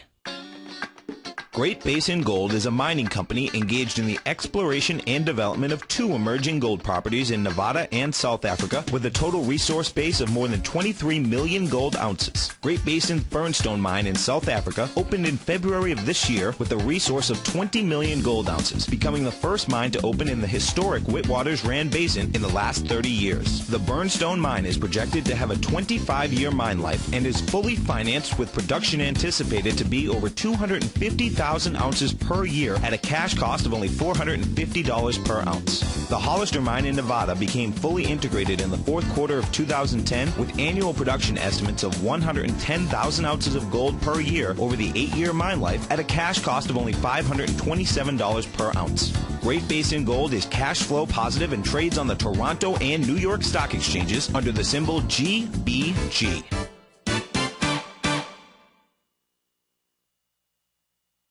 Great Basin Gold is a mining company engaged in the exploration and development of 2 emerging gold properties in Nevada and South Africa with a total resource base of more than 23 million gold ounces. Great Basin's Burnstone mine in South Africa opened in February of this year with a resource of 20 million gold ounces, becoming the first mine to open in the historic Witwatersrand Basin in the last 30 years. The Burnstone mine is projected to have a 25-year mine life and is fully financed with production anticipated to be over 250,000 ounces per year at a cash cost of only $450 per ounce. The Hollister mine in Nevada became fully integrated in the 4th quarter of 2010 with annual production estimates of 110,000 ounces of gold per year over the 8-year mine life at a cash cost of only $527 per ounce. Great Basin Gold is cash flow positive and trades on the Toronto and New York stock exchanges under the symbol GBG.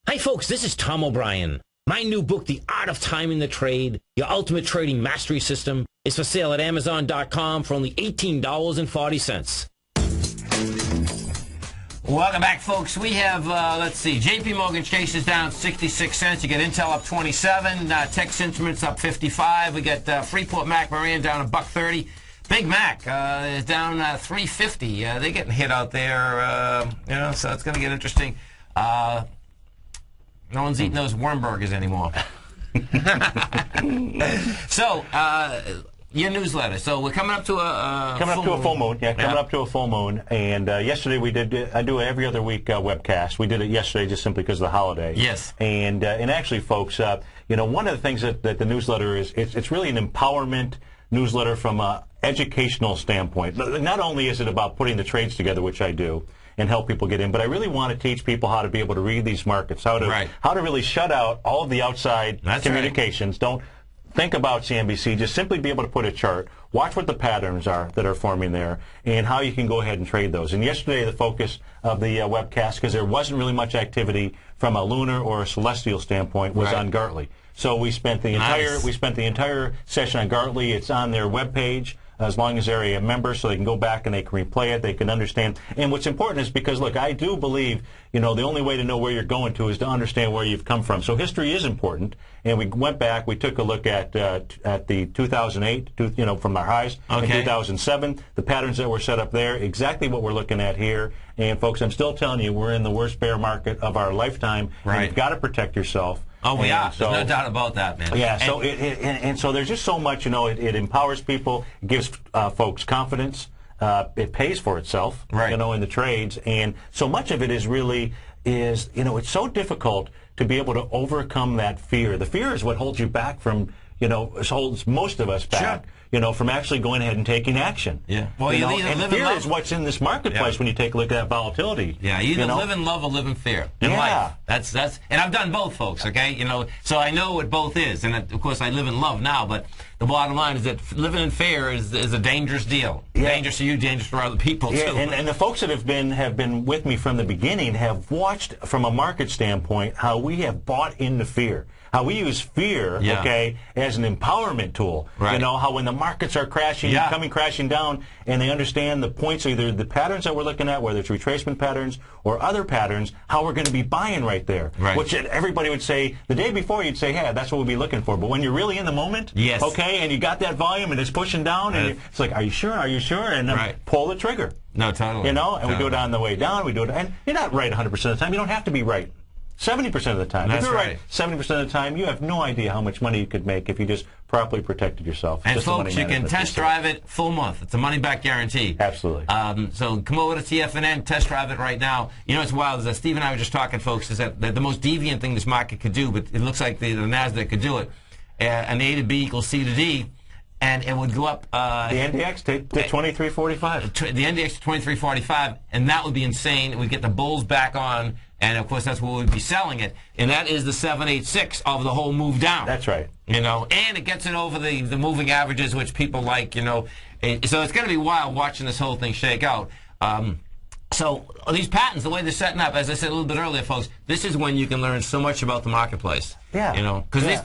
Hi folks, this is Tom O'Brien. My new book, The Art of Timing the Trade, Your Ultimate Trading Mastery System, is for sale at Amazon.com for only $18.40. Welcome back, folks. We have, let's see, JP Morgan Chase is down 66 cents. You get Intel up 27, Texas Instruments up 55. We got Freeport McMoran down $1.30. Big Mac is down 350. They're getting hit out there, so it's going to get interesting. No one's eating those worm burgers anymore. So, your newsletter. So we're coming up to a full moon. Yeah, coming up to a full moon. And yesterday we did. I do every other week webcast. We did it yesterday just simply because of the holiday. Yes. And actually, folks, one of the things that the newsletter is, it's really an empowerment newsletter from an educational standpoint. Not only is it about putting the trades together, which I do, and help people get in, but I really want to teach people how to be able to read these markets, how to really shut out all of the outside communications. Don't think about CNBC. Just simply be able to put a chart, watch what the patterns are that are forming there, and how you can go ahead and trade those. And yesterday, the focus of the webcast, because there wasn't really much activity from a lunar or a celestial standpoint, was on Gartley. So we spent the entire session on Gartley. It's on their webpage, as long as they're a member, so they can go back and they can replay it, they can understand. And what's important is because, look, I do believe, the only way to know where you're going to is to understand where you've come from. So history is important, and we went back, we took a look at the 2008, from our highs, in 2007, the patterns that were set up there, exactly what we're looking at here. And, folks, I'm still telling you, we're in the worst bear market of our lifetime, and you've got to protect yourself. Oh, we are. So, there's no doubt about that, man. Yeah, and so there's just so much, it empowers people, it gives folks confidence, it pays for itself, in the trades, and so much of it is really, is, you know, it's so difficult to be able to overcome that fear. The fear is what holds you back from, you know, holds most of us back, you know, from actually going ahead and taking action. Yeah. Well, you know, either and live fear in love, is what's in this marketplace when you take a look at that volatility. Yeah, you either know? live in love or live in fear in life. That's and I've done both, folks. Okay, you know, so I know what both is, and of course I live in love now. But the bottom line is that living in fear is a dangerous deal. Yeah. Dangerous to you, dangerous for other people too. And the folks that have been with me from the beginning have watched from a market standpoint how we have bought into fear. How we use fear, okay, as an empowerment tool. Right. You know, how when the markets are crashing, coming crashing down, and they understand the points, either the patterns that we're looking at, whether it's retracement patterns or other patterns, how we're going to be buying right there. Right. Which everybody would say, the day before you'd say, hey, that's what we'll be looking for. But when you're really in the moment, okay, and you got that volume and it's pushing down, and it's like, are you sure? Are you sure? And then pull the trigger. No, totally. You know, and we do it on the way down, we do it, and you're not right 100% of the time. You don't have to be right 70% of the time. That's if you're right. 70% of the time, you have no idea how much money you could make if you just properly protected yourself. And just folks, you can test drive it full month. It's a money-back guarantee. Absolutely. So come over to TFNN, test drive it right now. You know, it's wild. As Steve and I were just talking, folks, is that the most deviant thing this market could do, but it looks like the NASDAQ could do it. An A to B equals C to D. And it would go up. The NDX to 2345. The NDX to 2345, and that would be insane. We'd get the bulls back on, and of course that's where we'd be selling it. And that is the 786 of the whole move down. That's right. You know, and it gets it over the moving averages, which people like. You know, so it's going to be wild watching this whole thing shake out. So these patterns, the way they're setting up, as I said a little bit earlier, folks, this is when you can learn so much about the marketplace. Yeah. You know, because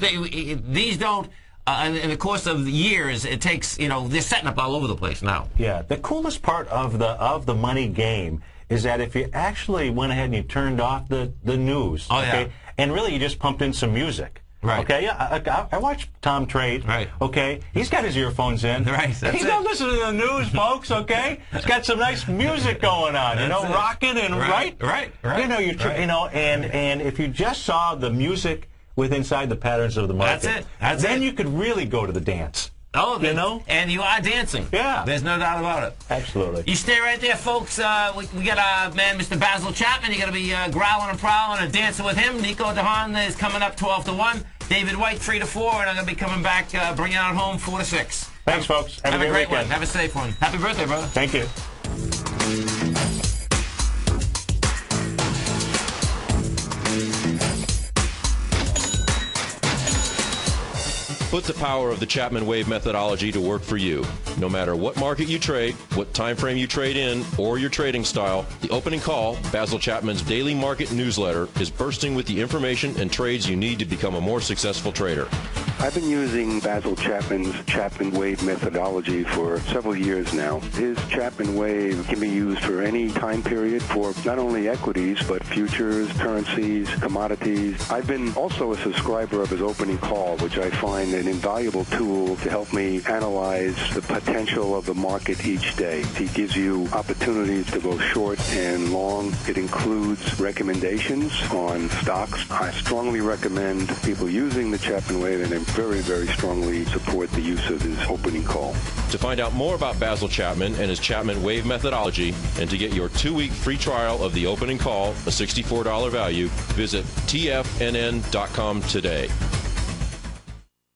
these don't. In the course of the years, it takes, you know, they're setting up all over the place now. Yeah. The coolest part of the money game is that if you actually went ahead and you turned off the news, and really you just pumped in some music. Right. Okay. Yeah. I watch Tom trade. Right. Okay. He's got his earphones in. Right. He's not listening to the news, folks. Okay. He's got some nice music going on. You know, rocking and Right. You know, you know, and if you just saw the music with inside the patterns of the market, then you could really go to the dance. Oh, you know? And you are dancing. Yeah. There's no doubt about it. Absolutely. You stay right there, folks. We got our man, Mr. Basil Chapman. You're going to be growling and prowling and dancing with him. Nico DeHaan is coming up 12 to 1. David White 3 to 4. And I'm going to be coming back, bringing out home 4 to 6. Thanks, folks. Have a great weekend. one. Have a safe one. Happy birthday, brother. Thank you. Put the power of the Chapman Wave methodology to work for you. No matter what market you trade, what time frame you trade in, or your trading style, the opening call, Basil Chapman's daily market newsletter, is bursting with the information and trades you need to become a more successful trader. I've been using Basil Chapman's Chapman Wave methodology for several years now. His Chapman Wave can be used for any time period for not only equities, but futures, currencies, commodities. I've been also a subscriber of his opening call, which I find an invaluable tool to help me analyze the potential of the market each day. He gives you opportunities to go short and long. It includes recommendations on stocks. I strongly recommend people using the Chapman Wave, and I very, very strongly support the use of his opening call. To find out more about Basil Chapman and his Chapman Wave methodology, and to get your 2-week free trial of the opening call, a $64 value, visit tfnn.com today.